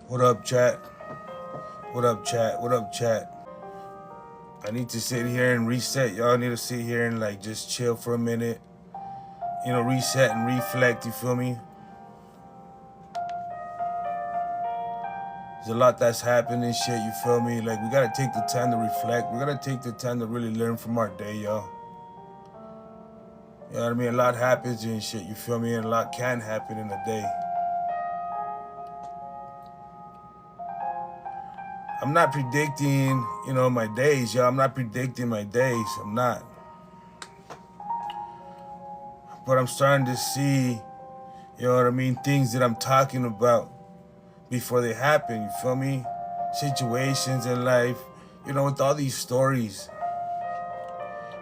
What up, chat? What up, chat? What up, chat? I need to sit here and reset. Y'all need to sit here and like just chill for a minute. You know, reset and reflect, you feel me? There's a lot that's happened and shit, you feel me? Like, we gotta take the time to reflect. We gotta take the time to really learn from our day, y'all. You know what I mean? A lot happens and shit, you feel me? And a lot can happen in a day. I'm not predicting, you know, my days, y'all. I'm not predicting my days. I'm not. But I'm starting to see, you know what I mean, things that I'm talking about before they happen, you feel me? Situations in life, you know, with all these stories.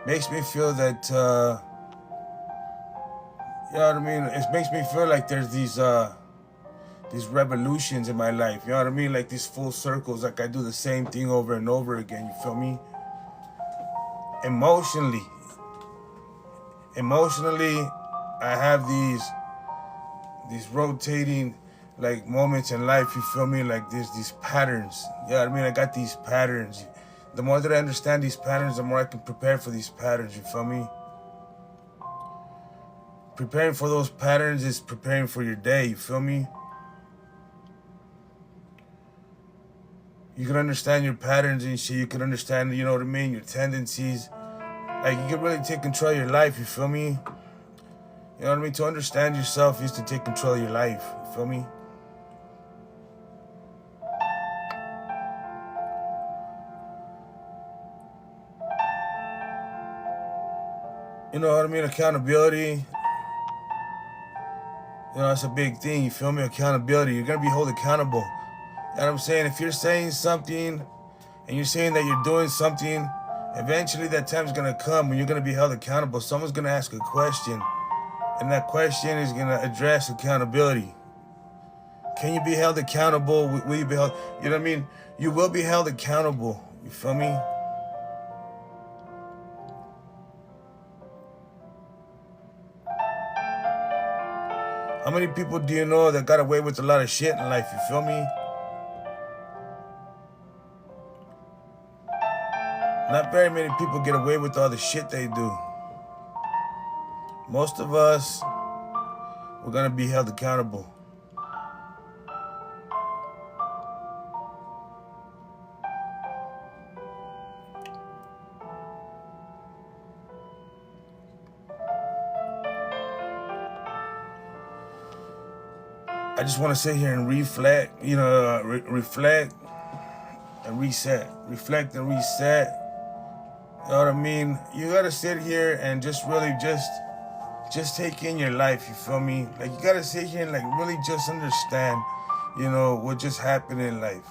Makes me feel that, you know what I mean? It makes me feel like there's these revolutions in my life, you know what I mean? Like these full circles, like I do the same thing over and over again, you feel me? Emotionally, I have these rotating like moments in life, you feel me? Like there's these patterns, you know what I mean? I got these patterns. The more that I understand these patterns, the more I can prepare for these patterns, you feel me? Preparing for those patterns is preparing for your day, you feel me? You can understand your patterns and shit. You can understand, you know what I mean, your tendencies. Like, you can really take control of your life, you feel me? You know what I mean? To understand yourself is to take control of your life, you feel me? You know what I mean? Accountability. You know, that's a big thing, you feel me? Accountability. You're going to be held accountable. You know what I'm saying? If you're saying something and you're saying that you're doing something, eventually that time's going to come when you're going to be held accountable. Someone's going to ask a question, and that question is going to address accountability. Can you be held accountable? Will you be held? You know what I mean? You will be held accountable. You feel me? How many people do you know that got away with a lot of shit in life? You feel me? Not very many people get away with all the shit they do. Most of us, we're gonna be held accountable. I just want to sit here and reflect, you know, reflect and reset. Reflect and reset. You know what I mean? You gotta sit here and just really just take in your life, you feel me? Like, you gotta sit here and like really just understand, you know, what just happened in life.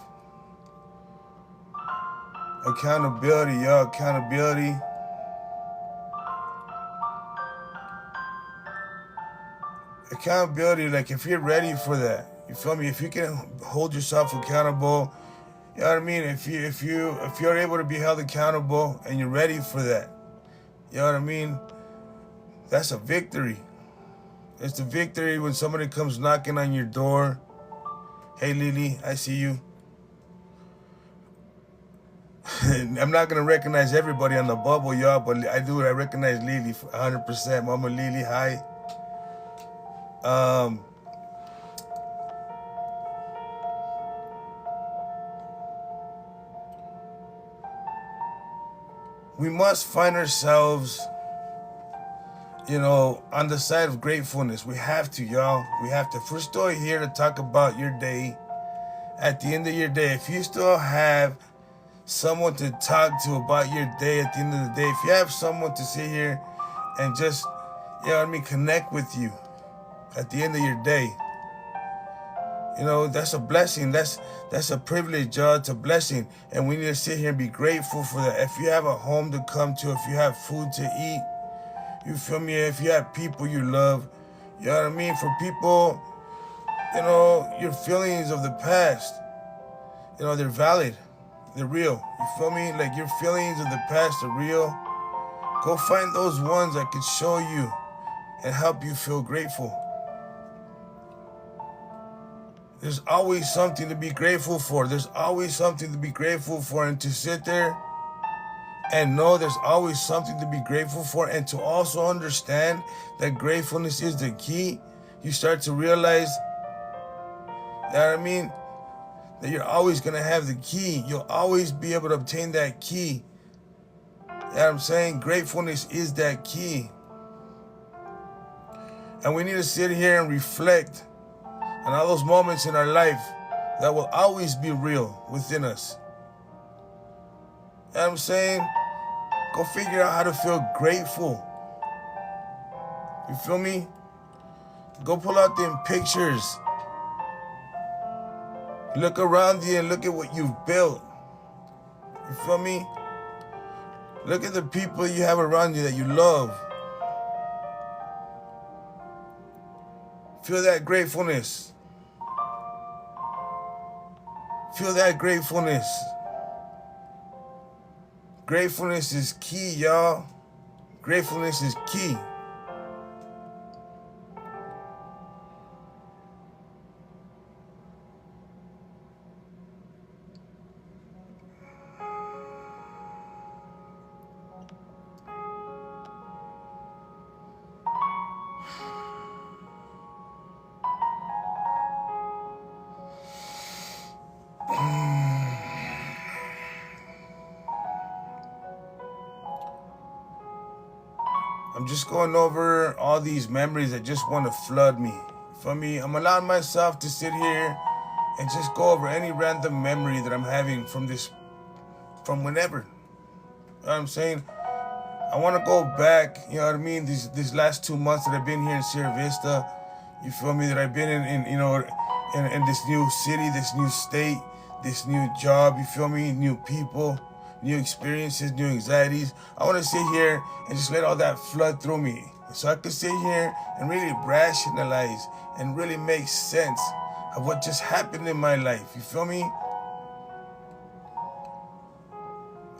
Accountability, y'all, accountability. Accountability, like if you're ready for that, you feel me? If you can hold yourself accountable, you know what I mean? If you're able to be held accountable and you're ready for that, you know what I mean? That's a victory. It's the victory when somebody comes knocking on your door. Hey Lily, I see you. I'm not gonna recognize everybody on the bubble, y'all, but I do. I recognize Lily 100%. Mama Lily, hi. We must find ourselves, you know, on the side of gratefulness. We have to, y'all. We have to. If we're still here to talk about your day, at the end of your day, if you still have someone to talk to about your day at the end of the day, if you have someone to sit here and just, you know what I mean, connect with you at the end of your day, you know, that's a blessing. That's a privilege, y'all. It's a blessing. And we need to sit here and be grateful for that. If you have a home to come to, if you have food to eat, you feel me? If you have people you love, you know what I mean? For people, you know, your feelings of the past, you know, they're valid. They're real. You feel me? Like, your feelings of the past are real. Go find those ones that can show you and help you feel grateful. There's always something to be grateful for. There's always something to be grateful for, and to sit there and know there's always something to be grateful for, and to also understand that gratefulness is the key. You start to realize, you know what I mean, that you're always going to have the key. You'll always be able to obtain that key. You know what I'm saying? Gratefulness is that key. And we need to sit here and reflect on all those moments in our life that will always be real within us. You know what I'm saying? Go figure out how to feel grateful. You feel me? Go pull out them pictures. Look around you and look at what you've built. You feel me? Look at the people you have around you that you love. Feel that gratefulness. Feel that gratefulness. Gratefulness is key, y'all. Gratefulness is key. I'm just going over all these memories that just want to flood me. For me, I'm allowing myself to sit here and just go over any random memory that I'm having from whenever. You know what I'm saying? I want to go back, you know what I mean, these last 2 months that I've been here in Sierra Vista. You feel me? That I've been in this new city, this new state, this new job, you feel me? New people, new experiences, new anxieties. I want to sit here and just let all that flood through me, so I could sit here and really rationalize and really make sense of what just happened in my life. You feel me?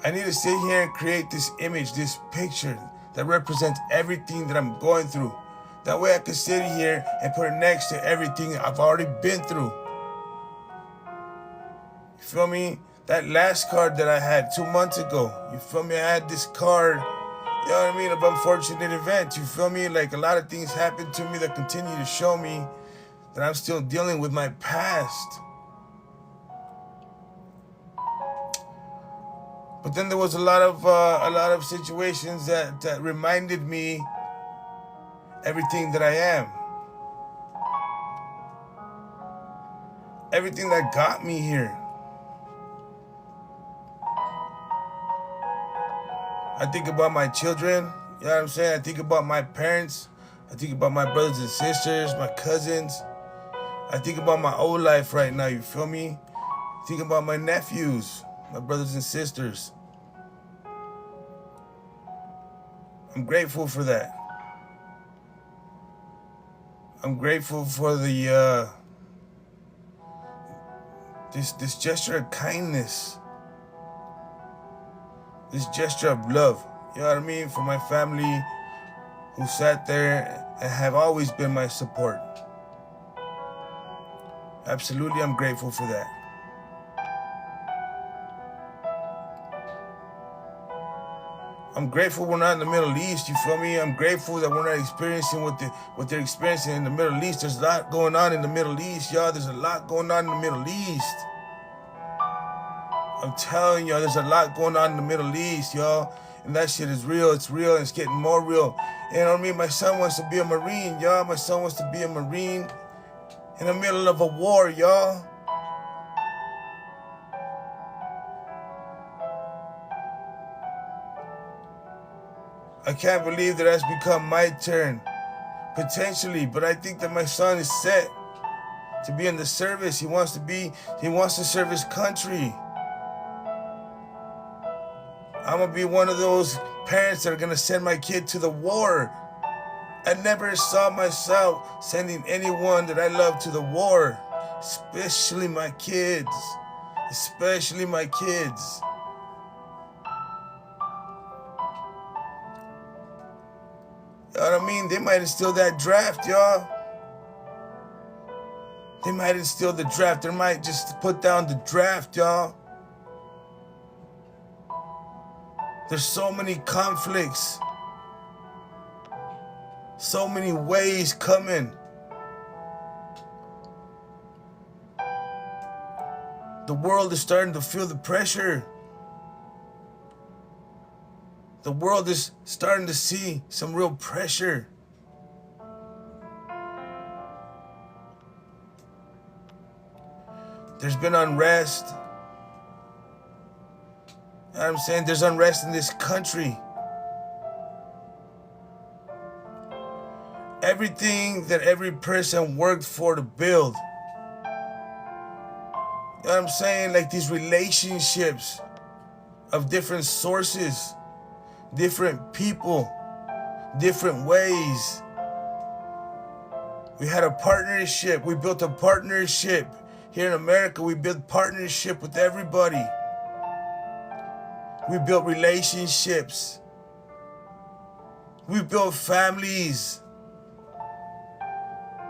I need to sit here and create this image, this picture that represents everything that I'm going through. That way I can sit here and put it next to everything I've already been through. You feel me? That last card that I had 2 months ago, you feel me? I had this card, you know what I mean, of unfortunate events. You feel me? Like a lot of things happened to me that continue to show me that I'm still dealing with my past. But then there was a lot of situations that reminded me everything that I am. Everything that got me here. I think about my children, you know what I'm saying? I think about my parents. I think about my brothers and sisters, my cousins. I think about my old life right now, you feel me? I think about my nephews, my brothers and sisters. I'm grateful for that. I'm grateful for the this gesture of kindness. This gesture of love, you know what I mean? For my family who sat there and have always been my support. Absolutely, I'm grateful for that. I'm grateful we're not in the Middle East, you feel me? I'm grateful that we're not experiencing what they're experiencing in the Middle East. There's a lot going on in the Middle East, y'all. There's a lot going on in the Middle East. I'm telling y'all, there's a lot going on in the Middle East, y'all. And that shit is real. It's real, and it's getting more real. You know what I mean? My son wants to be a Marine, y'all. My son wants to be a Marine in the middle of a war, y'all. I can't believe that that's become my turn, potentially. But I think that my son is set to be in the service. He wants to serve his country. I'm going to be one of those parents that are going to send my kid to the war. I never saw myself sending anyone that I love to the war, especially my kids. Especially my kids. You know what I mean? They might have still that draft, y'all. They might instill the draft. They might just put down the draft, y'all. There's so many conflicts. So many ways coming. The world is starting to feel the pressure. The world is starting to see some real pressure. There's been unrest. You know what I'm saying? There's unrest in this country. Everything that every person worked for to build. You know what I'm saying? Like these relationships of different sources, different people, different ways. We had a partnership. We built a partnership. Here in America, we built partnership with everybody. We built relationships. We built families.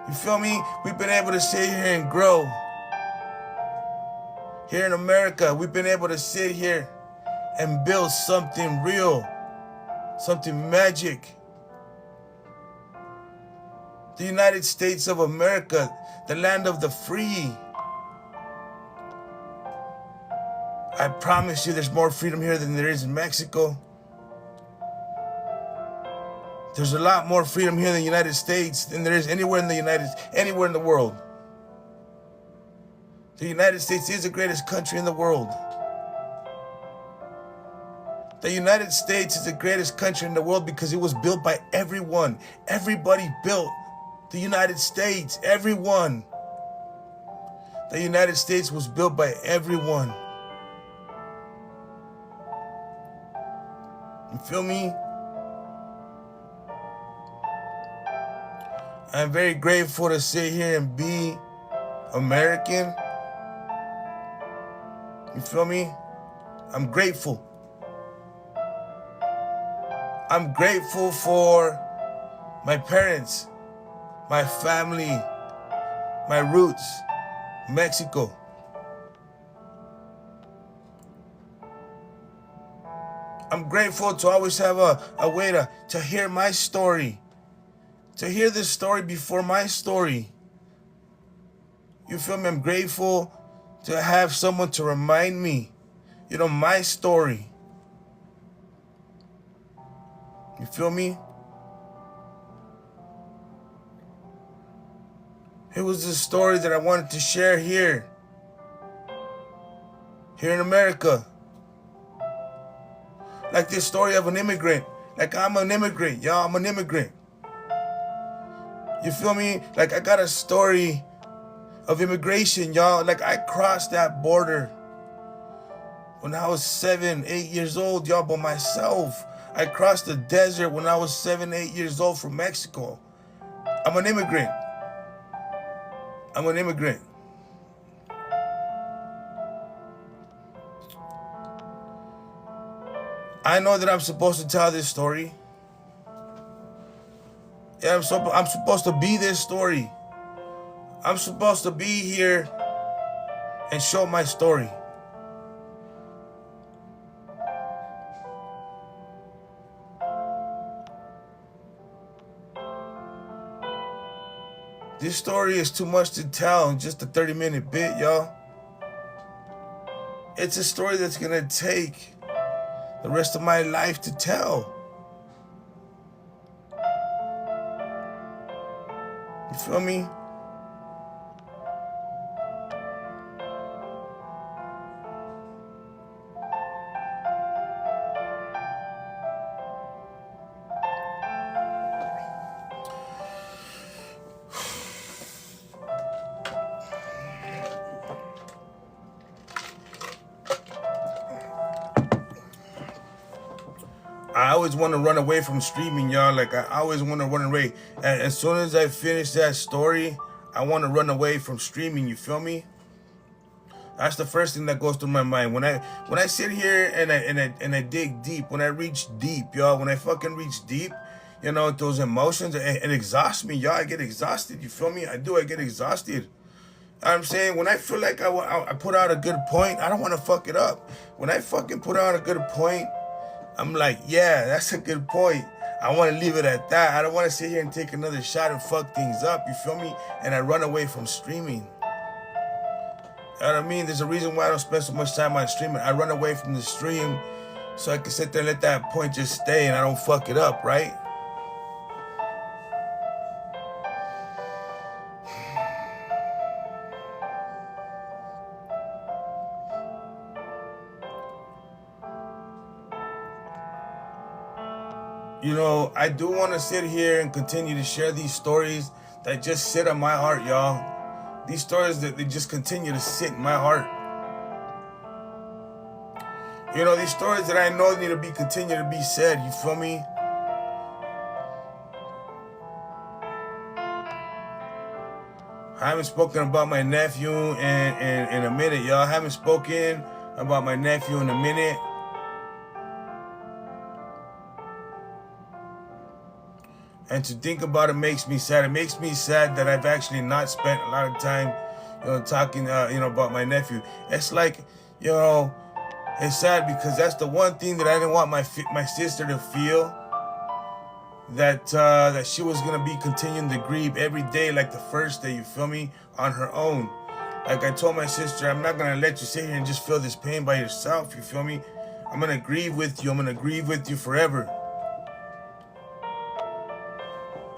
You feel me? We've been able to sit here and grow. Here in America, we've been able to sit here and build something real, something magic. The United States of America, the land of the free. I promise you there's more freedom here than there is in Mexico. There's a lot more freedom here in the United States than there is anywhere in the world. The United States is the greatest country in the world. The United States is the greatest country in the world because it was built by everyone. Everybody built the United States. Everyone. The United States was built by everyone. You feel me? I'm very grateful to sit here and be American. You feel me? I'm grateful. I'm grateful for my parents, my family, my roots, Mexico. I'm grateful to always have a way to hear my story. To hear this story before my story. You feel me? I'm grateful to have someone to remind me, you know, my story. You feel me? It was the story that I wanted to share here in America. Like this story of an immigrant. Like I'm an immigrant, y'all. I'm an immigrant. You feel me? Like I got a story of immigration, y'all. Like I crossed that border when I was 7, 8 years old, y'all, by myself. I crossed the desert when I was 7, 8 years old from Mexico. I'm an immigrant. I'm an immigrant. I know that I'm supposed to tell this story. Yeah, I'm supposed to be this story. I'm supposed to be here and show my story. This story is too much to tell in just a 30-minute bit, y'all. It's a story that's gonna take the rest of my life to tell. You feel me? I always want to run away from streaming, y'all. Like, I always want to run away. And as soon as I finish that story, I want to run away from streaming, you feel me? That's the first thing that goes through my mind. When I sit here and I dig deep, when I reach deep, y'all, when I fucking reach deep, you know, those emotions, it exhausts me, y'all. I get exhausted, you feel me? I get exhausted. I'm saying, when I feel like I put out a good point, I don't want to fuck it up. When I fucking put out a good point, I'm like, yeah, that's a good point. I want to leave it at that. I don't want to sit here and take another shot and fuck things up, you feel me? And I run away from streaming. You know what I mean? There's a reason why I don't spend so much time on streaming. I run away from the stream so I can sit there and let that point just stay and I don't fuck it up, right? You know, I do want to sit here and continue to share these stories that just sit on my heart, y'all. These stories that they just continue to sit in my heart. You know, these stories that I know need to be continue to be said, you feel me? I haven't spoken about my nephew in a minute, y'all. I haven't spoken about my nephew in a minute. And to think about it makes me sad. It makes me sad that I've actually not spent a lot of time, talking, about my nephew. It's like, it's sad because that's the one thing that I didn't want my sister to feel, that she was gonna be continuing to grieve every day, like the first day, you feel me, on her own. Like I told my sister, I'm not gonna let you sit here and just feel this pain by yourself, you feel me? I'm gonna grieve with you. I'm gonna grieve with you forever.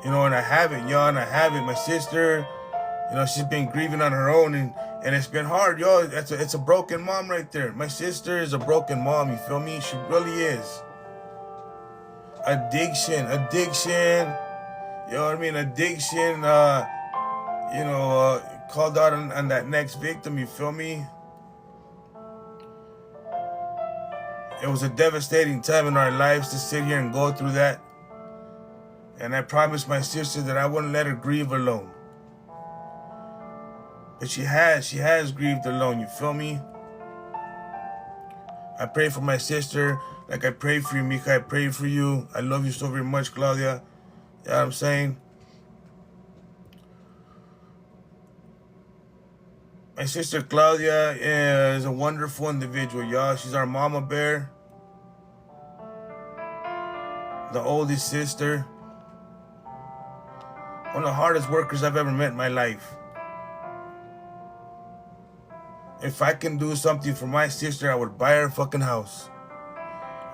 And I have it, y'all, and I have it. My sister, she's been grieving on her own, and it's been hard, y'all. It's a broken mom right there. My sister is a broken mom, you feel me? She really is. Addiction, you know what I mean? Addiction, called out on that next victim, you feel me? It was a devastating time in our lives to sit here and go through that. And I promised my sister that I wouldn't let her grieve alone. But she has grieved alone, you feel me? I pray for my sister like I pray for you, Mika. I pray for you. I love you so very much, Claudia. You know what I'm saying? My sister Claudia is a wonderful individual, y'all. She's our mama bear. The oldest sister. One of the hardest workers I've ever met in my life. If I can do something for my sister, I would buy her a fucking house.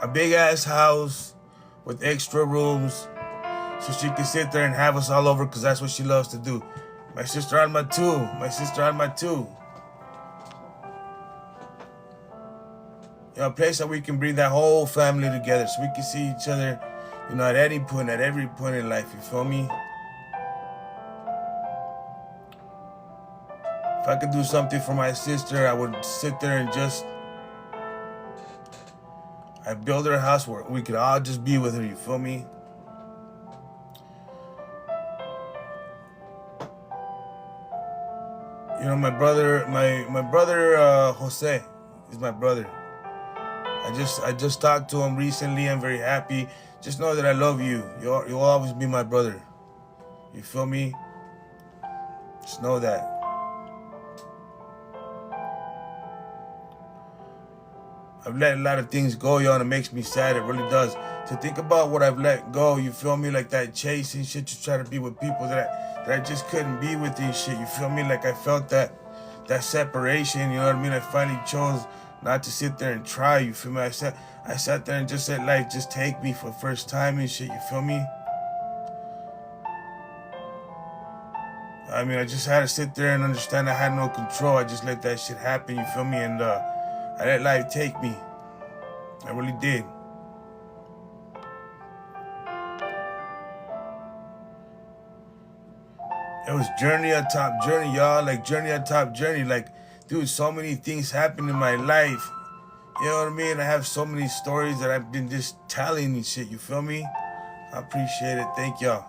A big ass house with extra rooms so she can sit there and have us all over, because that's what she loves to do. My sister Alma too. A place that we can bring that whole family together so we can see each other, at every point in life, you feel me? If I could do something for my sister, I would sit there and I'd build her a house where we could all just be with her, you feel me? My brother, Jose is my brother. I just talked to him recently. I'm very happy. Just know that I love you. You'll always be my brother. You feel me? Just know that. I've let a lot of things go, y'all, and it makes me sad. It really does. To think about what I've let go, you feel me? Like that chasing shit to try to be with people that I just couldn't be with and shit. You feel me? Like I felt that separation, you know what I mean? I finally chose not to sit there and try, you feel me? I sat there and just said, like, just take me for the first time and shit, you feel me? I mean, I just had to sit there and understand I had no control. I just let that shit happen, you feel me? And I let life take me. I really did. It was journey on top journey, y'all. Like journey on top journey. Like, dude, so many things happened in my life. You know what I mean? I have so many stories that I've been just telling and shit. You feel me? I appreciate it. Thank y'all.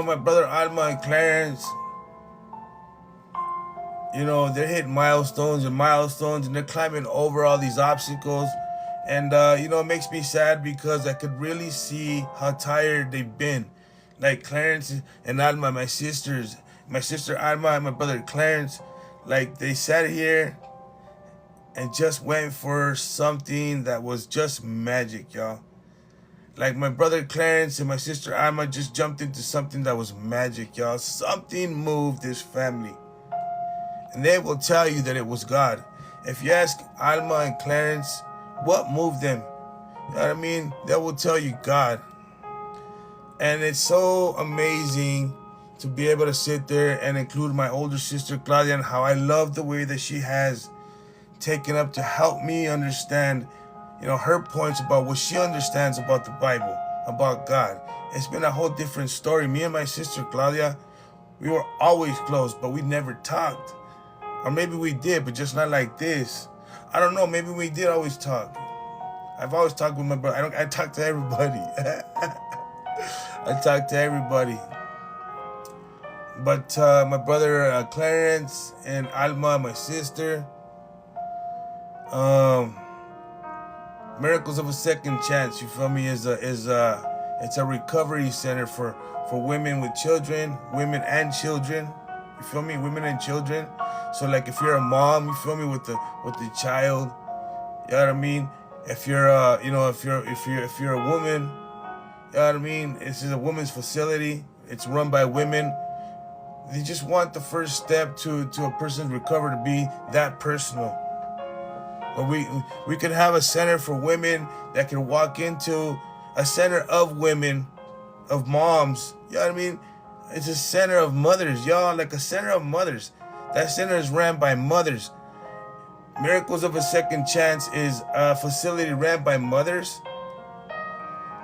My brother Alma and Clarence, they're hitting milestones and they're climbing over all these obstacles. And it makes me sad because I could really see how tired they've been. Like Clarence and Alma, my sister Alma and my brother Clarence, like they sat here and just went for something that was just magic, y'all. Like my brother Clarence and my sister Alma just jumped into something that was magic, y'all. Something moved this family. And they will tell you that it was God. If you ask Alma and Clarence what moved them, you know what I mean? They will tell you God. And it's so amazing to be able to sit there and include my older sister Claudia, and how I love the way that she has taken up to help me understand, her points about what she understands about the Bible, about God. It's been a whole different story. Me and my sister Claudia, we were always close, but we never talked. Or maybe we did, but just not like this. I don't know, maybe we did always talk. I've always talked with my brother. I talk to everybody. I talk to everybody. But my brother Clarence and Alma, my sister, Miracles of a Second Chance, you feel me, it's a recovery center for women with children, women and children. You feel me? Women and children. So like if you're a mom, you feel me, with the child, you know what I mean? If you're if you're a woman, you know what I mean? This is a women's facility. It's run by women. They just want the first step to a person's recovery to be that personal. But we could have a center for women that can walk into a center of women, of moms. You know what I mean? It's a center of mothers, y'all, like a center of mothers. That center is ran by mothers. Miracles of a Second Chance is a facility ran by mothers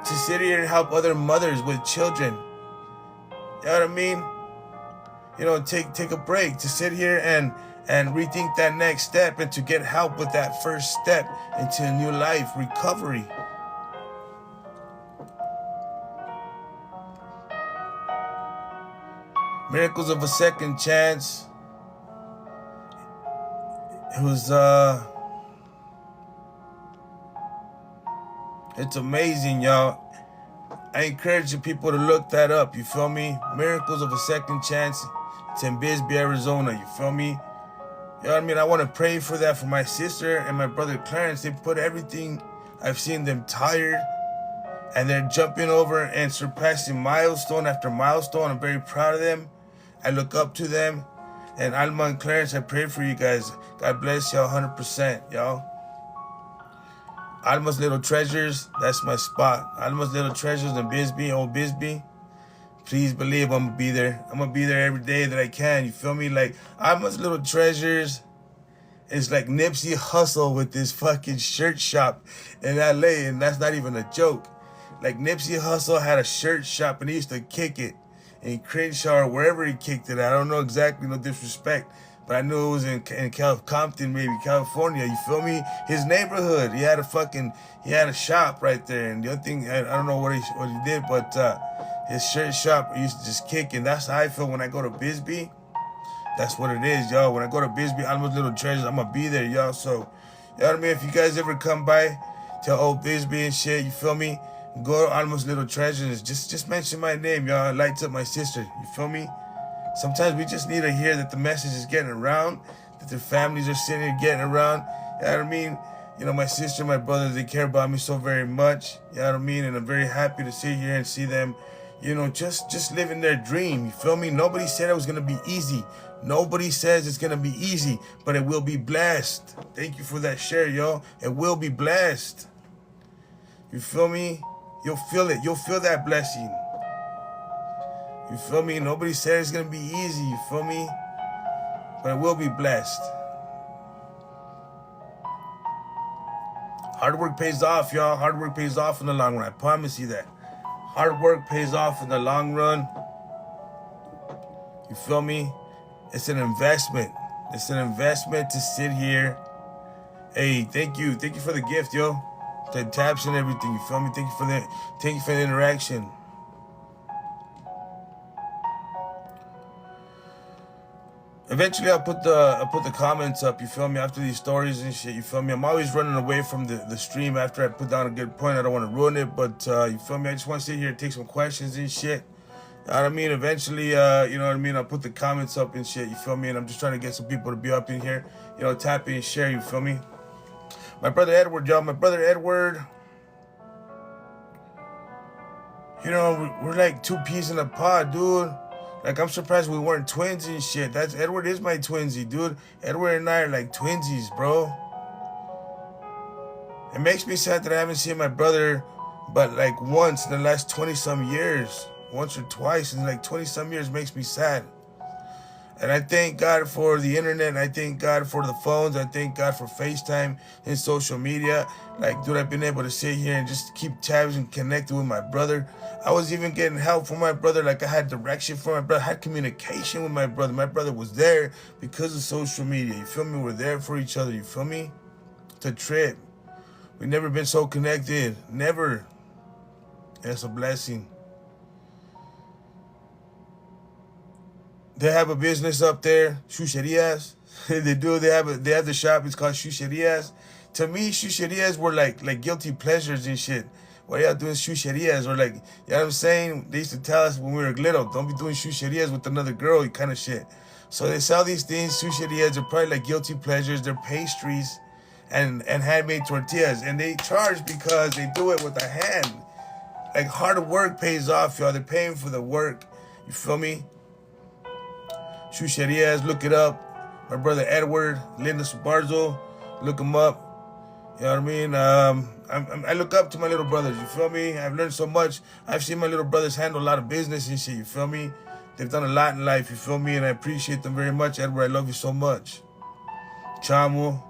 to sit here and help other mothers with children. You know what I mean? Take a break to sit here and rethink that next step, and to get help with that first step into a new life, recovery. Miracles of a Second Chance. It was it's amazing, y'all. I encourage you people to look that up, you feel me? Miracles of a Second Chance. It's in Bisbee, Arizona, you feel me? You know what I mean? I want to pray for that for my sister and my brother Clarence. They put everything. I've seen them tired, and they're jumping over and surpassing milestone after milestone. I'm very proud of them. I look up to them. And Alma and Clarence, I pray for you guys. God bless y'all 100%, y'all. Alma's Little Treasures, that's my spot. Alma's Little Treasures in Bisbee, old Bisbee. Please believe I'm gonna be there. I'm gonna be there every day that I can. You feel me? Like Alma's Little Treasures is like Nipsey Hussle with this fucking shirt shop in LA, and that's not even a joke. Like Nipsey Hussle had a shirt shop and he used to kick it in Crenshaw or wherever he kicked it. I don't know exactly, no disrespect, but I knew it was in Compton, maybe California. You feel me? His neighborhood. He had a shop right there. And the other thing, I don't know what he did, but his shirt shop, he used to just kick. And that's how I feel when I go to Bisbee. That's what it is, y'all. When I go to Bisbee, Alma's Little Treasures, I'm gonna be there, y'all. So, you know what I mean? If you guys ever come by to old Bisbee and shit, you feel me? Go to Alma's Little Treasures. Just mention my name, y'all. It lights up my sister. You feel me? Sometimes we just need to hear that the message is getting around, that their families are sitting here getting around. You know what I mean? My sister, my brother, they care about me so very much. You know what I mean? And I'm very happy to sit here and see them, just living their dream. You feel me? Nobody said it was going to be easy. Nobody says it's going to be easy, but it will be blessed. Thank you for that share, y'all. It will be blessed. You feel me? You'll feel it. You'll feel that blessing. You feel me? Nobody said it's going to be easy. You feel me? But it will be blessed. Hard work pays off, y'all. Hard work pays off in the long run. I promise you that. Hard work pays off in the long run. You feel me? It's an investment. It's an investment to sit here. Hey, thank you. Thank you for the gift, yo. The taps and everything. You feel me? Thank you for the interaction. Eventually, I'll put the comments up. You feel me? After these stories and shit. You feel me? I'm always running away from the stream after I put down a good point. I don't want to ruin it, but you feel me? I just want to sit here and take some questions and shit. You know what I mean? Eventually, you know what I mean? I'll put the comments up and shit. You feel me? And I'm just trying to get some people to be up in here. You know, tap in, share. You feel me? My brother Edward, y'all. My brother Edward. You know, we're like two peas in a pod, dude. Like, I'm surprised we weren't twins and shit. Edward is my twinsy, dude. Edward and I are like twinsies, bro. It makes me sad that I haven't seen my brother but like once in the last 20-some years. Once or twice in like 20-some years makes me sad. And I thank God for the internet. I thank God for the phones. I thank God for FaceTime and social media. Like, dude, I've been able to sit here and just keep tabs and connected with my brother. I was even getting help from my brother. Like, I had direction from my brother. I had communication with my brother. My brother was there because of social media. You feel me? We're there for each other. You feel me? It's a trip. We've never been so connected. Never. That's a blessing. They have a business up there, chucherias. They do. They have the shop. It's called chucherias. To me, chucherias were like guilty pleasures and shit. Why y'all doing chucherias? Or like, you know what I'm saying? They used to tell us when we were little, don't be doing chucherias with another girl, kind of shit. So they sell these things, chucherias. They're probably like guilty pleasures. They're pastries and handmade tortillas. And they charge because they do it with a hand. Like, hard work pays off, y'all. They're paying for the work. You feel me? Chucherias, look it up. My brother Edward, Linda Subarzo, look him up. You know what I mean? I look up to my little brothers, you feel me? I've learned so much. I've seen my little brothers handle a lot of business and shit, you feel me? They've done a lot in life, you feel me? And I appreciate them very much. Edward, I love you so much. Chamo,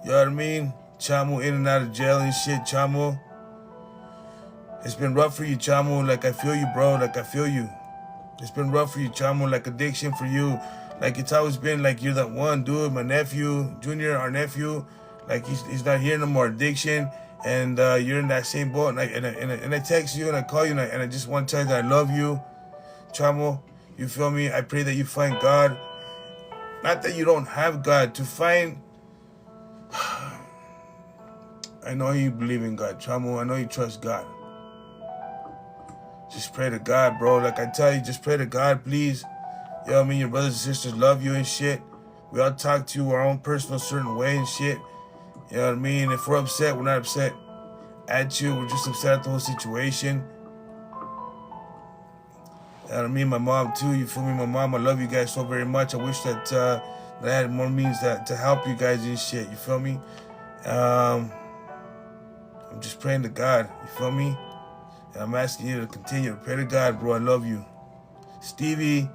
you know what I mean? Chamo in and out of jail and shit, Chamo. It's been rough for you, Chamo. Like, I feel you, bro. Like, I feel you. It's been rough for you, Chamo, like addiction for you. Like, it's always been like you're that one, dude. My nephew, Junior, our nephew, like he's not here no more. Addiction, and you're in that same boat. And I text you and I call you and I just want to tell you that I love you, Chamo. You feel me? I pray that you find God. Not that you don't have God. To find... I know you believe in God, Chamo. I know you trust God. Just pray to God, bro. Like I tell you, just pray to God, please. You know what I mean? Your brothers and sisters love you and shit. We all talk to you our own personal certain way and shit. You know what I mean? If we're upset, we're not upset at you. We're just upset at the whole situation. You know what I mean? My mom, too. You feel me? My mom, I love you guys so very much. I wish that, that I had more means to help you guys and shit. You feel me? I'm just praying to God. You feel me? And I'm asking you to continue to pray to God, bro. I love you. Stevie,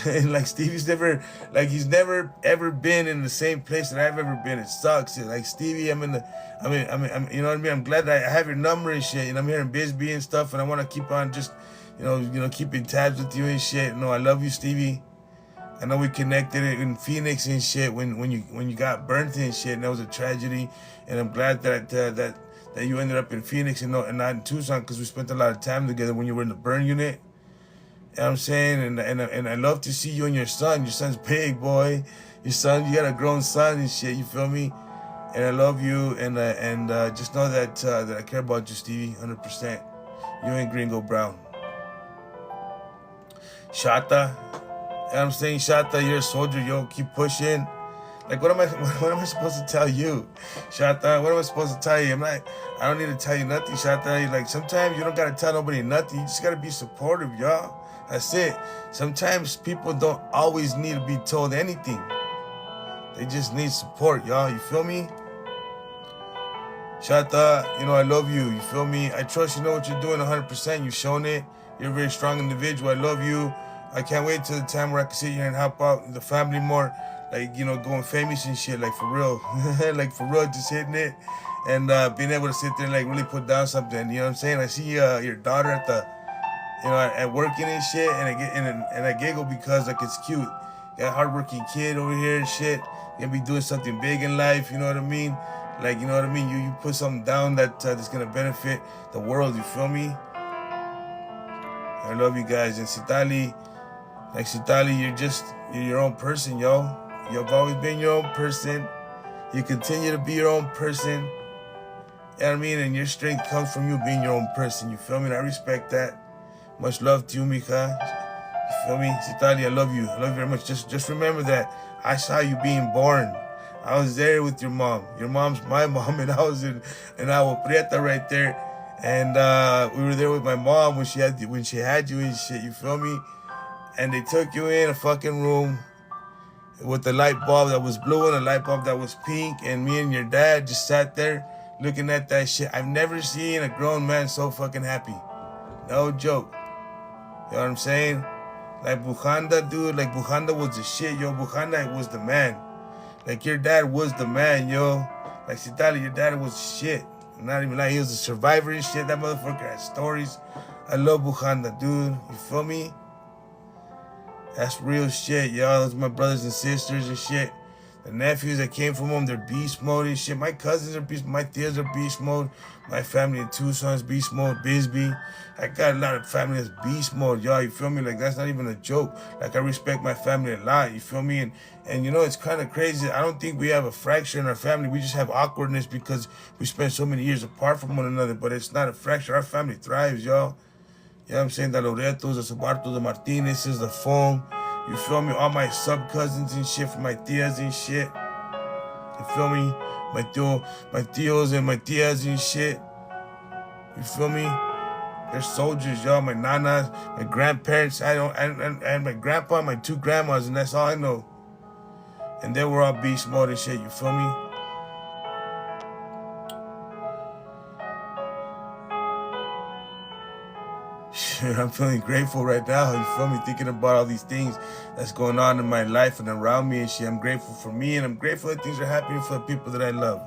like Stevie's never, like he's never ever been in the same place that I've ever been. It sucks. Like Stevie, I'm, you know what I mean? I'm glad that I have your number and shit. And I'm here in Bisbee and stuff. And I want to keep on just, you know, keeping tabs with you and shit. No, I love you, Stevie. I know we connected in Phoenix and shit when you got burnt and shit. And that was a tragedy. And I'm glad that you ended up in Phoenix and not in Tucson, because we spent a lot of time together when you were in the burn unit. You know what I'm saying? And I love to see you and your son. Your son's big, boy. Your son, you got a grown son and shit, you feel me? And I love you, and just know that I care about you, Stevie, 100%. You and Gringo Brown. Shata, you know what I'm saying? Shata, you're a soldier, yo, keep pushing. Like, what am I supposed to tell you, Shata? What am I supposed to tell you? I don't need to tell you nothing, Shata. Like, sometimes you don't gotta tell nobody nothing. You just gotta be supportive, y'all. That's it. Sometimes people don't always need to be told anything. They just need support, y'all. You feel me? Shata, you know, I love you. You feel me? I trust you know what you're doing 100%. You've shown it. You're a very strong individual. I love you. I can't wait till the time where I can sit here and help out the family more. Like, you know, going famous and shit, like for real. Like for real, just hitting it. And being able to sit there and like really put down something. You know what I'm saying? I see your daughter at the, you know, at working and shit, and I giggle because like it's cute. Got a hardworking kid over here and shit. Gonna be doing something big in life, you know what I mean? Like, you know what I mean? You put something down that's gonna benefit the world, you feel me? I love you guys. And Sitali, Like Sitali, you're your own person, yo. You've always been your own person. You continue to be your own person. You know what I mean? And your strength comes from you being your own person. You feel me? And I respect that. Much love to you, Mika. You feel me? Sitali, I love you. I love you very much. Just remember that I saw you being born. I was there with your mom. Your mom's my mom, and I was in Agua Prieta right there. And we were there with my mom when she had you and shit. You feel me? And they took you in a fucking room with the light bulb that was blue and a light bulb that was pink, and me and your dad just sat there looking at that shit. I've never seen a grown man so fucking happy. No joke. You know what I'm saying? Like Bujanda, dude, like Bujanda was the shit, yo. Bujanda was the man. Like your dad was the man, yo. Like Sitali, your dad was shit. I'm not even like he was a survivor and shit. That motherfucker had stories. I love Bujanda, dude. You feel me? That's real shit, y'all. Those are my brothers and sisters and shit. The nephews that came from them, they're beast mode and shit. My cousins are beast mode. My tias are beast mode. My family in Tucson's beast mode. Bisbee. I got a lot of family that's beast mode, y'all. You feel me? Like, that's not even a joke. Like, I respect my family a lot. You feel me? And you know, it's kind of crazy. I don't think we have a fracture in our family. We just have awkwardness because we spent so many years apart from one another. But it's not a fracture. Our family thrives, y'all. You know what I'm saying? The Loretos, the Sabartos, the Martinez's, the Fong. You feel me? All my sub-cousins and shit from my tias and shit. You feel me? My tios and my tias and shit. You feel me? They're soldiers, y'all. My nanas, my grandparents. And my grandpa, my two grandmas, and that's all I know. And they were all beast mode and shit. You feel me? I'm feeling grateful right now. You feel me? Thinking about all these things that's going on in my life and around me and shit. I'm grateful for me, and I'm grateful that things are happening for the people that I love.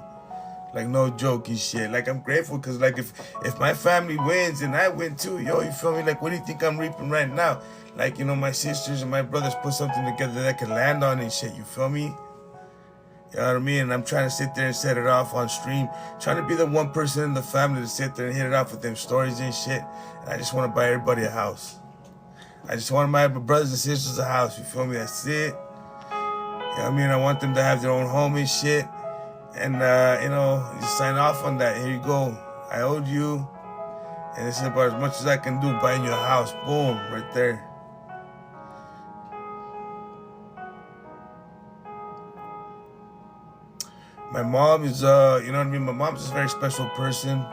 Like, no joke and shit. Like, I'm grateful because, like, if my family wins and I win too, yo, you feel me? Like, what do you think I'm reaping right now? Like, you know, my sisters and my brothers put something together that I can land on and shit. You feel me? You know what I mean? And I'm trying to sit there and set it off on stream. Trying to be the one person in the family to sit there and hit it off with them stories and shit. And I just want to buy everybody a house. I just want my brothers and sisters a house. You feel me? That's it. You know what I mean? I want them to have their own home and shit. And, you know, just sign off on that. Here you go. I owed you. And this is about as much as I can do, buying you a house. Boom. Right there. My mom is, you know what I mean? My mom's a very special person.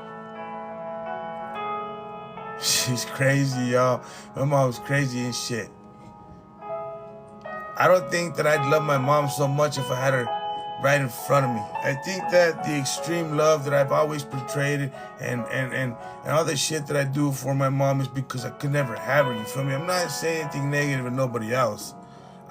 She's crazy, y'all. My mom's crazy and shit. I don't think that I'd love my mom so much if I had her right in front of me. I think that the extreme love that I've always portrayed and all the shit that I do for my mom is because I could never have her, you feel me? I'm not saying anything negative to nobody else.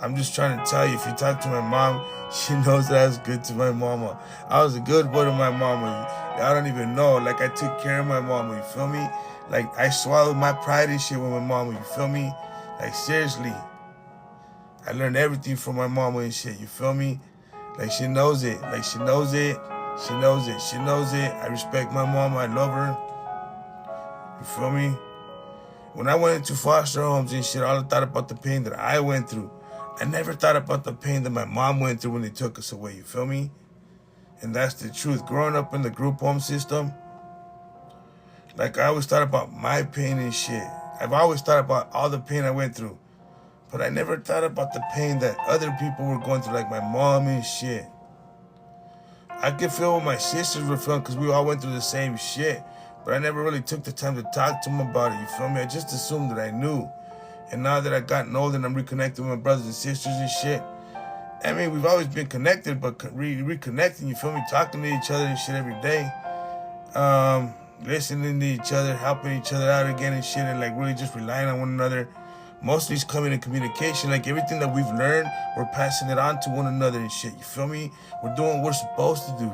I'm just trying to tell you, if you talk to my mom, she knows that I was good to my mama. I was a good boy to my mama. I don't even know. Like, I took care of my mama, you feel me? Like, I swallowed my pride and shit with my mama, you feel me? Like, seriously. I learned everything from my mama and shit, you feel me? Like, she knows it. Like, she knows it. She knows it. She knows it. I respect my mama. I love her. You feel me? When I went into foster homes and shit, all I thought about the pain that I went through. I never thought about the pain that my mom went through when they took us away, you feel me? And that's the truth. Growing up in the group home system, like, I always thought about my pain and shit. I've always thought about all the pain I went through. But I never thought about the pain that other people were going through, like my mom and shit. I could feel what my sisters were feeling because we all went through the same shit. But I never really took the time to talk to them about it, you feel me? I just assumed that I knew. And now that I've gotten older and I'm reconnecting with my brothers and sisters and shit, I mean, we've always been connected, but reconnecting, you feel me? Talking to each other and shit every day. Listening to each other, helping each other out again and shit, and like really just relying on one another. Mostly it's coming in communication. Like, everything that we've learned, we're passing it on to one another and shit, you feel me? We're doing what we're supposed to do.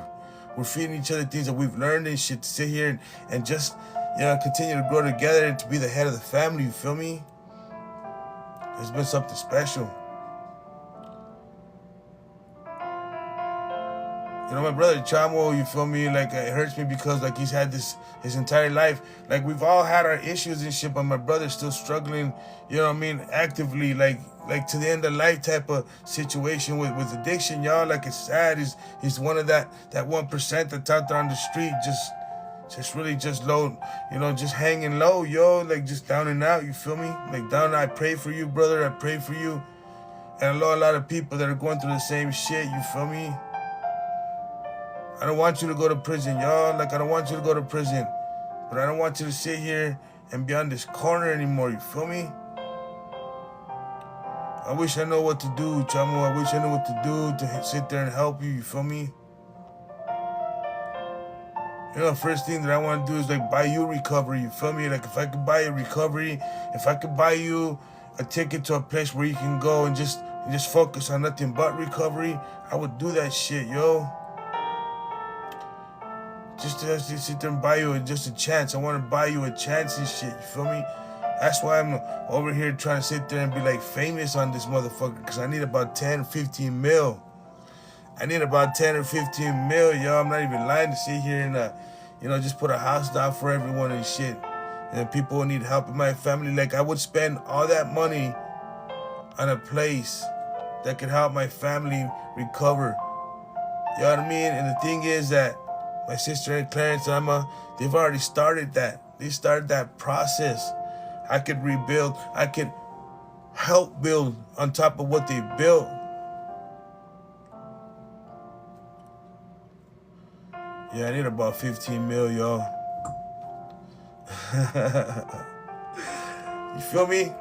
We're feeding each other things that we've learned and shit, to sit here and just, you know, continue to grow together and to be the head of the family, you feel me? It's been something special. You know, my brother Chamo, you feel me? Like, it hurts me because, like, he's had this his entire life. Like, we've all had our issues and shit, but my brother's still struggling, you know what I mean, actively, like to the end of life type of situation with addiction, y'all. Like, it's sad. He's one of that 1% that's out there on the street, just really just low, you know, just hanging low, yo, like, just down and out, you feel me? Like, down. I pray for you, brother. I pray for you. And I know a lot of people that are going through the same shit, you feel me? I don't want you to go to prison, y'all. Like, I don't want you to go to prison. But I don't want you to sit here and be on this corner anymore, you feel me? I wish I know what to do, Chamo. I wish I knew what to do to sit there and help you, you feel me? You know, the first thing that I want to do is, like, buy you recovery, you feel me? Like, if I could buy you recovery, if I could buy you a ticket to a place where you can go and just focus on nothing but recovery, I would do that shit, yo. Just to sit there and buy you just a chance. I want to buy you a chance and shit, you feel me? That's why I'm over here trying to sit there and be, like, famous on this motherfucker, because I need about 10, 15 mil. I need about 10 or 15 mil, yo. I'm not even lying to sit here and, you know, just put a house down for everyone and shit. And people who need help in my family. Like, I would spend all that money on a place that could help my family recover. You know what I mean? And the thing is that my sister and Clarence and Emma, they've already started that. They started that process. I could rebuild. I could help build on top of what they built. Yeah, I need about 15 mil, y'all. You feel me?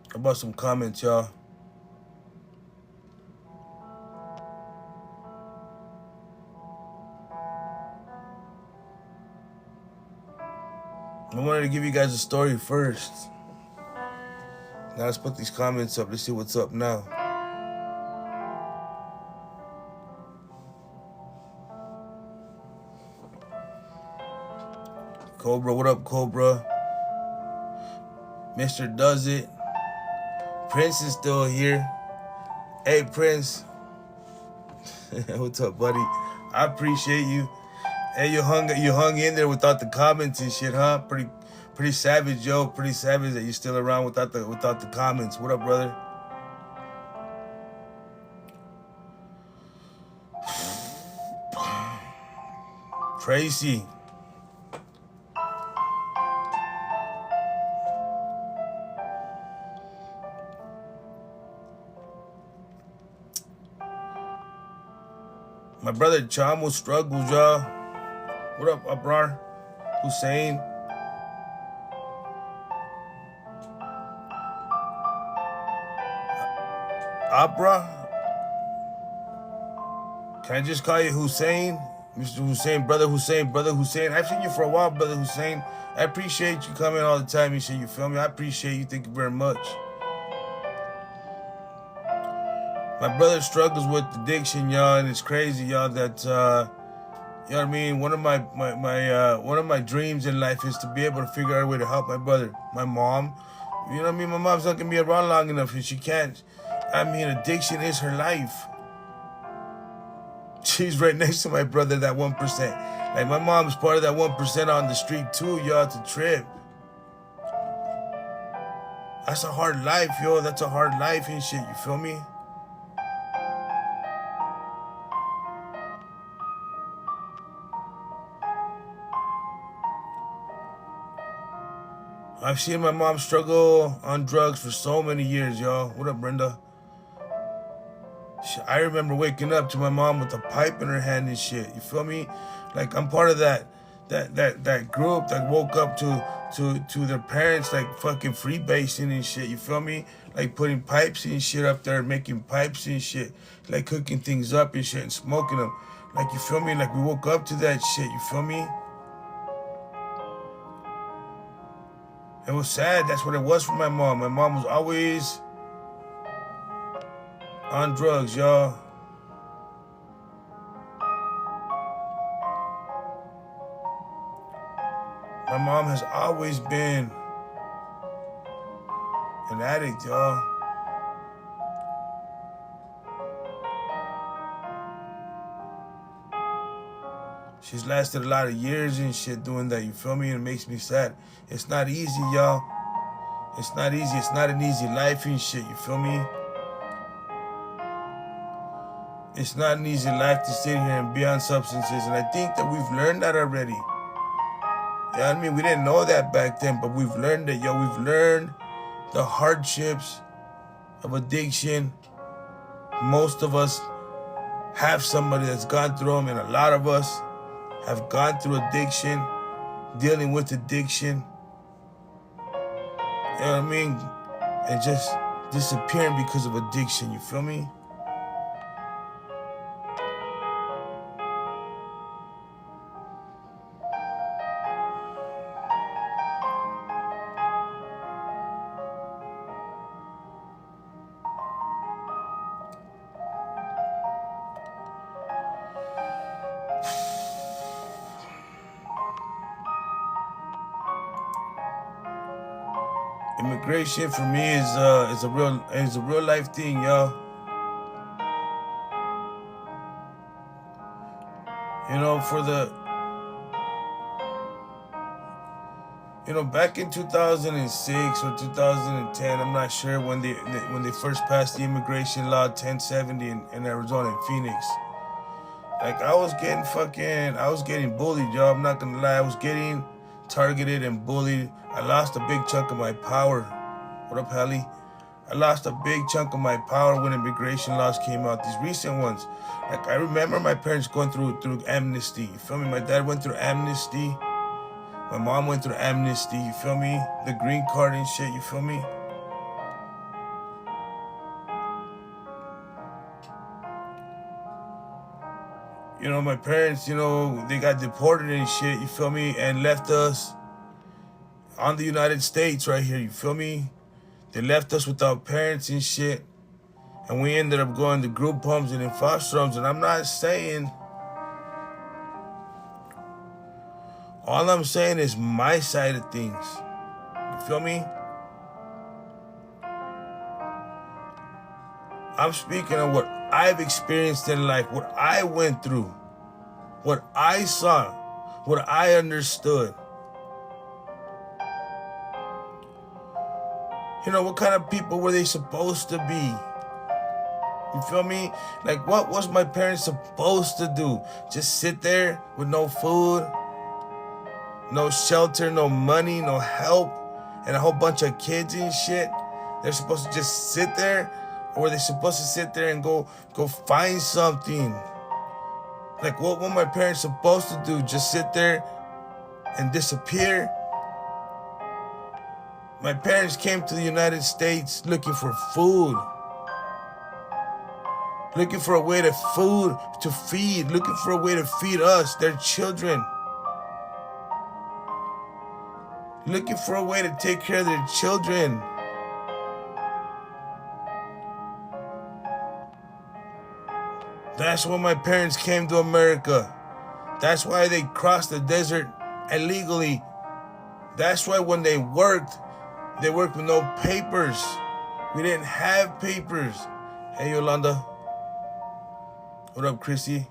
How about some comments, y'all? I wanted to give you guys a story first. Now let's put these comments up. Let's see what's up now. Cobra, what up, Cobra? Mr. Does It. Prince is still here. Hey, Prince. What's up, buddy? I appreciate you. Hey, you hung in there without the comments and shit, huh? Pretty savage, yo. Pretty savage that you're still around without the comments. What up, brother? Tracy. My brother Chamo struggles, y'all. What up, Abrar? Hussein. Abra? Can I just call you Hussein? Mr. Hussein, brother Hussein, brother Hussein. I've seen you for a while, brother Hussein. I appreciate you coming all the time and shit, you feel me? I appreciate you. Thank you very much. My brother struggles with addiction, y'all, and it's crazy, y'all, that, you know what I mean? One of my dreams in life is to be able to figure out a way to help my brother. My mom, you know what I mean? My mom's not going to be around long enough, and she can't. I mean, addiction is her life. She's right next to my brother, that 1%. Like, my mom's part of that 1% on the street, too, y'all, to trip. That's a hard life, yo. That's a hard life and shit, you feel me? I've seen my mom struggle on drugs for so many years, y'all. What up, Brenda? I remember waking up to my mom with a pipe in her hand and shit. You feel me? Like, I'm part of that group that woke up to their parents, like, fucking freebasing and shit. You feel me? Like, putting pipes and shit up there, making pipes and shit, like cooking things up and shit and smoking them. Like, you feel me? Like, we woke up to that shit. You feel me? It was sad. That's what it was for my mom. My mom was always on drugs, y'all. My mom has always been an addict, y'all. She's lasted a lot of years and shit doing that, you feel me? And it makes me sad. It's not easy, y'all. It's not easy. It's not an easy life and shit, you feel me? It's not an easy life to sit here and be on substances. And I think that we've learned that already. You know what I mean? We didn't know that back then, but we've learned it, yo. We've learned the hardships of addiction. Most of us have somebody that's gone through them, and a lot of us have gone through addiction, dealing with addiction. You know what I mean? And just disappearing because of addiction, you feel me? Immigration for me is a real life thing, y'all. You know, back in 2006 or 2010, I'm not sure when they first passed the immigration law 1070 in Arizona and Phoenix. Like I was getting bullied, y'all. I'm not gonna lie, I was getting targeted and bullied. I lost a big chunk of my power. What up, Hallie? I lost a big chunk of my power when immigration laws came out, these recent ones. Like I remember my parents going through amnesty, you feel me? My dad went through amnesty. My mom went through amnesty, you feel me? The green card and shit, you feel me? You know, my parents, they got deported and shit, you feel me? And left us on the United States right here, you feel me? They left us without parents and shit. And we ended up going to group homes and in foster homes. And I'm not saying, all I'm saying is my side of things. You feel me? I'm speaking of what I've experienced in life, what I went through, what I saw, what I understood. You know, what kind of people were they supposed to be? You feel me? Like, what was my parents supposed to do? Just sit there with no food, no shelter, no money, no help, and a whole bunch of kids and shit? They're supposed to just sit there? Or were they supposed to sit there and go find something? Like, what were my parents supposed to do? Just sit there and disappear? My parents came to the United States looking for food. Looking for a way to feed. Looking for a way to feed us, their children. Looking for a way to take care of their children. That's when my parents came to America. That's why they crossed the desert illegally. That's why when they worked with no papers. We didn't have papers. Hey, Yolanda. What up, Chrissy?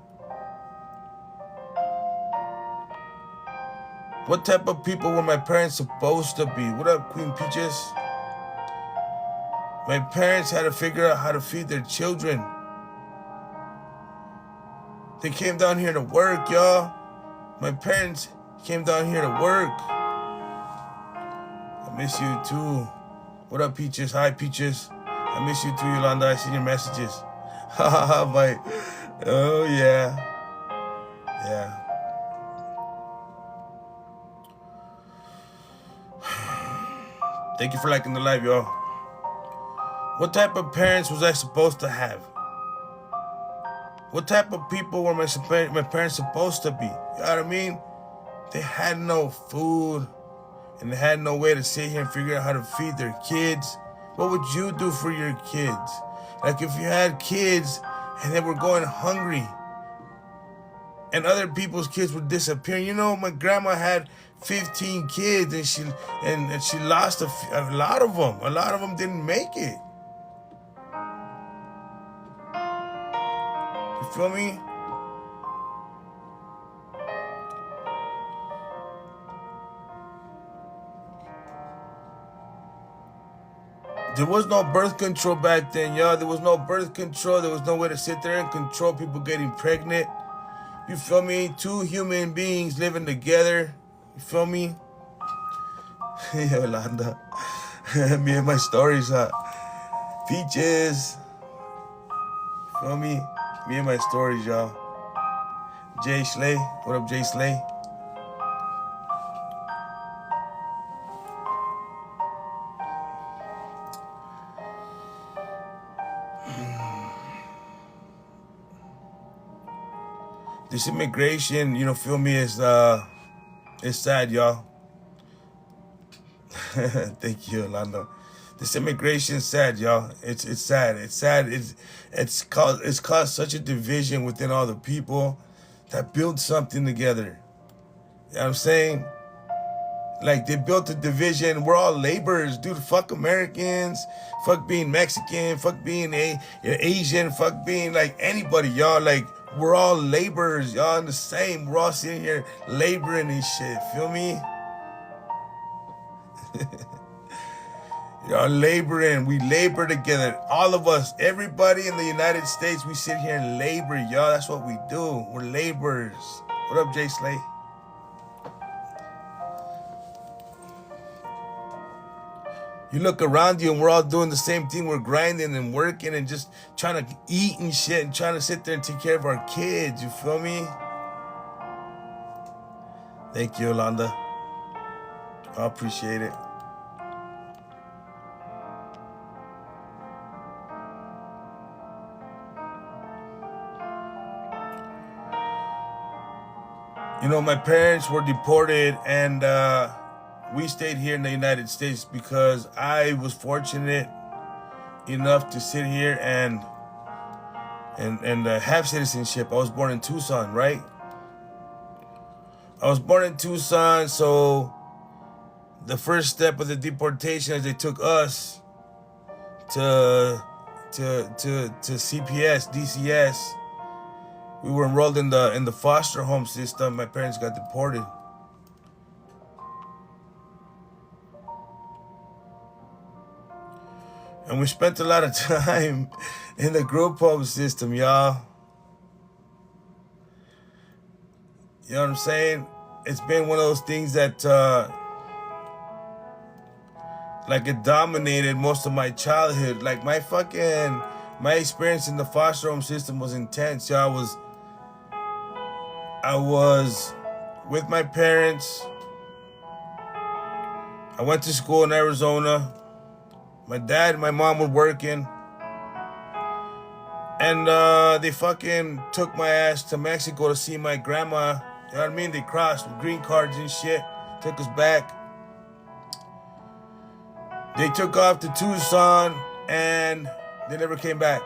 What type of people were my parents supposed to be? What up, Queen Peaches? My parents had to figure out how to feed their children. They came down here to work, y'all. My parents came down here to work. I miss you too. What up, Peaches? Hi, Peaches. I miss you too, Yolanda. I seen your messages. Haha, my. Oh, yeah. Yeah. Thank you for liking the live, y'all. What type of parents was I supposed to have? What type of people were my parents supposed to be? You know what I mean? They had no food, and they had no way to sit here and figure out how to feed their kids. What would you do for your kids? Like if you had kids and they were going hungry, and other people's kids were disappearing. You know, my grandma had 15 kids, and she lost a lot of them. A lot of them didn't make it. You feel me? There was no birth control back then, y'all. There was no birth control. There was no way to sit there and control people getting pregnant. You feel me? Two human beings living together. You feel me? Yolanda. Me and my stories, Peaches. Feel me? Me and my stories, y'all. Jay Slay. What up, Jay Slay? This immigration, you know, feel me, is sad, y'all. Thank you, Yolanda. This immigration is sad, y'all. It's sad. It's sad. It's caused such a division within all the people that build something together. You know what I'm saying? Like, they built a division. We're all laborers, dude. Fuck Americans. Fuck being Mexican. Fuck being Asian. Fuck being like anybody, y'all. Like, we're all laborers, y'all, in the same. We're all sitting here laboring and shit. Feel me? Y'all laboring. We labor together. All of us, everybody in the United States, we sit here and labor, y'all. That's what we do. We're laborers. What up, Jay Slay? You look around you and we're all doing the same thing. We're grinding and working and just trying to eat and shit and trying to sit there and take care of our kids. You feel me? Thank you, Yolanda. I appreciate it. You know, my parents were deported, and we stayed here in the United States because I was fortunate enough to sit here and have citizenship. I was born in Tucson, right? I was born in Tucson, so the first step of the deportation is they took us to CPS, DCS. We were enrolled in the foster home system. My parents got deported. And we spent a lot of time in the group home system, y'all. You know what I'm saying? It's been one of those things that like it dominated most of my childhood. Like my experience in the foster home system was intense. Y'all. I was with my parents. I went to school in Arizona. My dad and my mom were working. And they fucking took my ass to Mexico to see my grandma. You know what I mean? They crossed with green cards and shit. Took us back. They took off to Tucson and they never came back.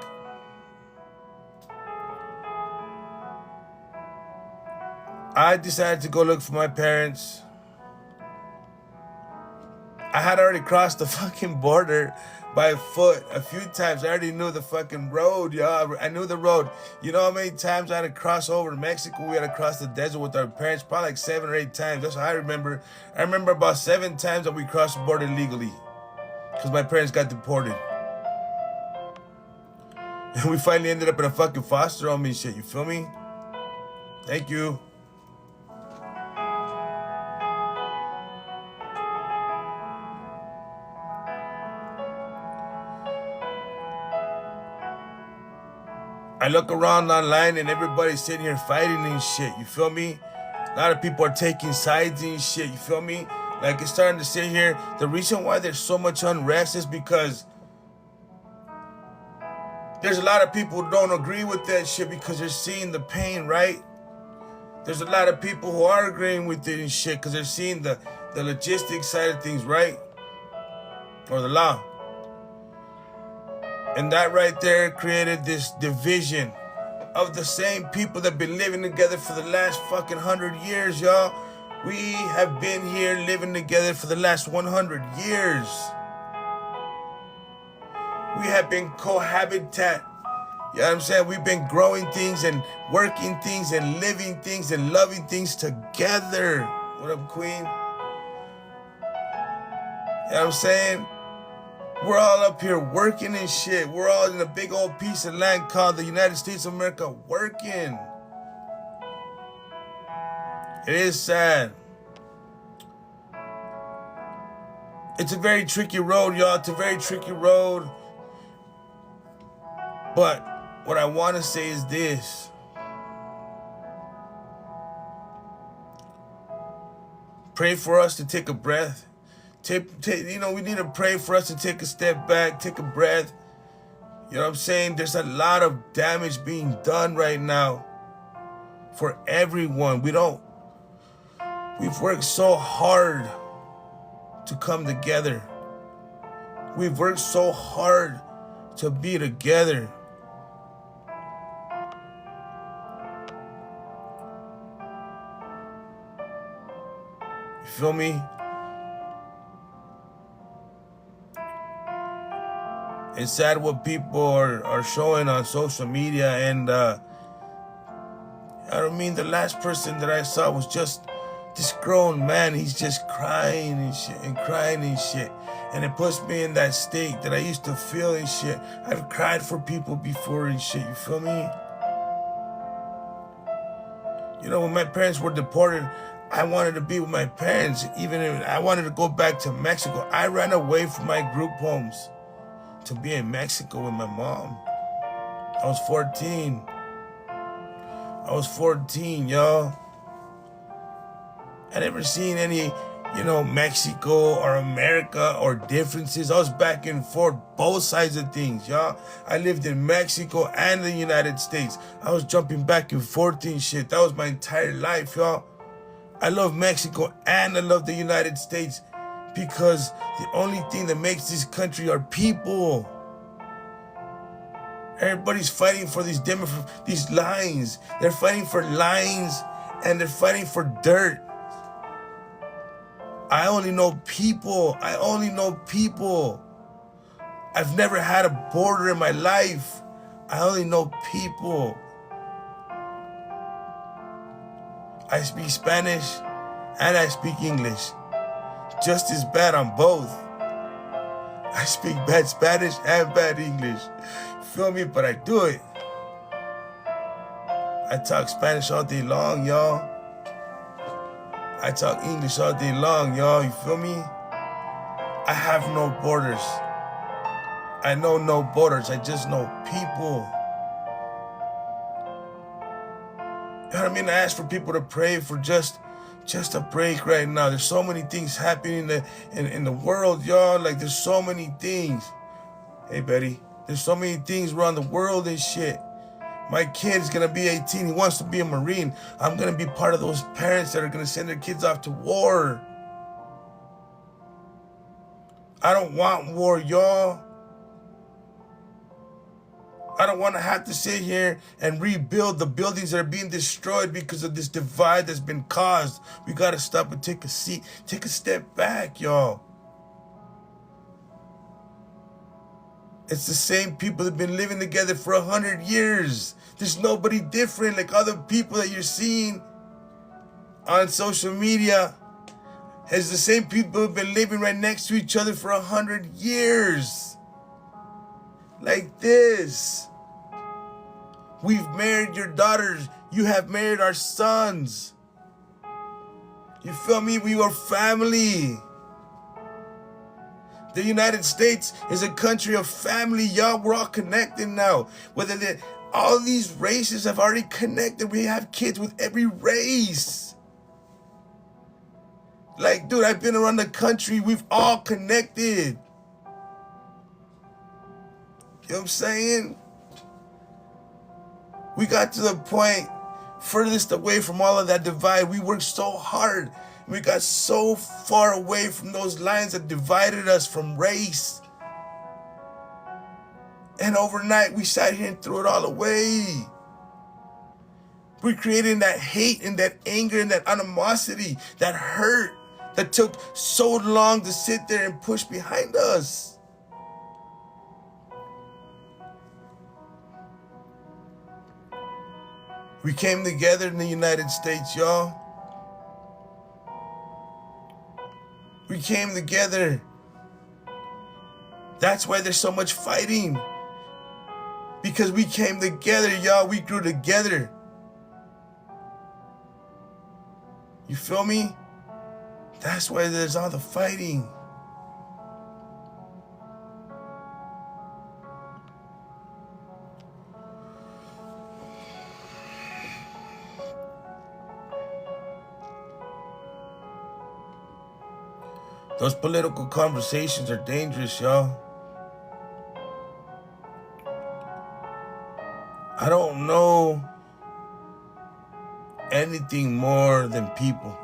I decided to go look for my parents. I had already crossed the fucking border by foot a few times. I already knew the fucking road, y'all. I knew the road. You know how many times I had to cross over to Mexico? We had to cross the desert with our parents, probably like 7 or 8 times. That's what I remember. I remember about 7 times that we crossed the border legally because my parents got deported. And we finally ended up in a fucking foster home and shit. You feel me? Thank you. I look around online and everybody's sitting here fighting and shit, you feel me? A lot of people are taking sides and shit, you feel me? Like, it's starting to sit here. The reason why there's so much unrest is because there's a lot of people who don't agree with that shit because they're seeing the pain, right? There's a lot of people who are agreeing with it and shit because they're seeing the logistics side of things, right? Or the law. And that right there created this division of the same people that been living together for the last fucking 100 years, y'all. We have been here living together for the last 100 years. We have been cohabitat. You know what I'm saying? We've been growing things and working things and living things and loving things together. What up, Queen? You know what I'm saying? We're all up here working and shit. We're all in a big old piece of land called the United States of America working. It is sad. It's a very tricky road, y'all. It's a very tricky road. But what I want to say is this. Pray for us to take a breath. We need to pray for us to take a step back, take a breath. You know what I'm saying? There's a lot of damage being done right now for everyone. We've worked so hard to come together. We've worked so hard to be together. You feel me? It's sad what people are showing on social media, and I don't mean the last person that I saw was just this grown man. He's just crying and shit and crying and shit. And it puts me in that state that I used to feel and shit. I've cried for people before and shit, you feel me? You know, when my parents were deported, I wanted to be with my parents. Even if I wanted to go back to Mexico, I ran away from my group homes to be in Mexico with my mom. I was 14. I was 14, y'all. I never seen any, Mexico or America or differences. I was back and forth, both sides of things, y'all. I lived in Mexico and the United States. I was jumping back and forth and shit. That was my entire life, y'all. I love Mexico and I love the United States because the only thing that makes this country are people. Everybody's fighting for these lines. They're fighting for lines and they're fighting for dirt. I only know people. I only know people. I've never had a border in my life. I only know people. I speak Spanish and I speak English. Just as bad on both. I speak bad Spanish and bad English. Feel me? But I do it. I talk Spanish all day long, y'all. I talk English all day long, y'all. You feel me? I have no borders. I know no borders. I just know people. You know what I mean? I ask for people to pray for just a break right now. There's so many things happening in the world, y'all. Like, there's so many things. Hey, Betty. There's so many things around the world and shit. My kid is going to be 18. He wants to be a Marine. I'm going to be part of those parents that are going to send their kids off to war. I don't want war, y'all. I don't want to have to sit here and rebuild the buildings that are being destroyed because of this divide that's been caused. We got to stop and take a seat. Take a step back, y'all. It's the same people that have been living together for 100 years. There's nobody different like other people that you're seeing on social media. It's the same people who have been living right next to each other for 100 years. Like this. We've married your daughters. You have married our sons. You feel me? We are family. The United States is a country of family, y'all. We're all connected now. All these races have already connected. We have kids with every race. Like, dude, I've been around the country. We've all connected. You know what I'm saying? We got to the point furthest away from all of that divide. We worked so hard. We got so far away from those lines that divided us from race. And overnight, we sat here and threw it all away. We're creating that hate and that anger and that animosity, that hurt that took so long to sit there and push behind us. We came together in the United States, y'all. We came together. That's why there's so much fighting. Because we came together, y'all. We grew together. You feel me? That's why there's all the fighting. Those political conversations are dangerous, y'all. I don't know anything more than people.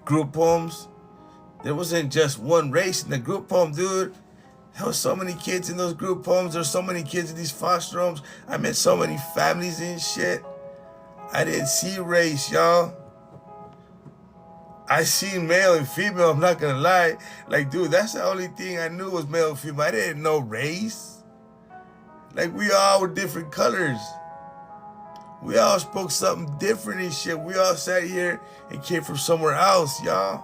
Group homes, there wasn't just one race in the group home, dude. There was so many kids in those group homes. There's so many kids in these foster homes. I met so many families and shit. I didn't see race, y'all. I seen male and female, I'm not gonna lie. Like, dude, that's the only thing I knew was male and female. I didn't know race. Like, we all were different colors. We all spoke something different and shit. We all sat here and came from somewhere else, y'all.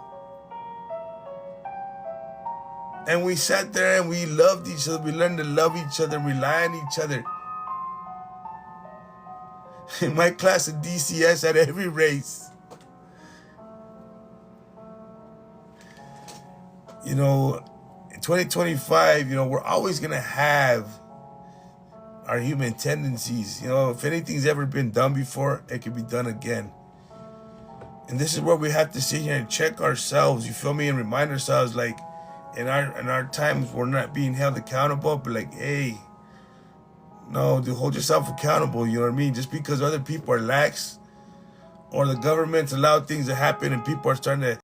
And we sat there and we loved each other. We learned to love each other, rely on each other. In my class of DCS, had every race. You know, in 2025, you know, we're always going to have our human tendencies. You know, if anything's ever been done before, it can be done again. And this is where we have to sit here and check ourselves, you feel me, and remind ourselves, like, in our times, we're not being held accountable, but like, hey, no, dude, hold yourself accountable, you know what I mean? Just because other people are lax or the government's allowed things to happen and people are starting to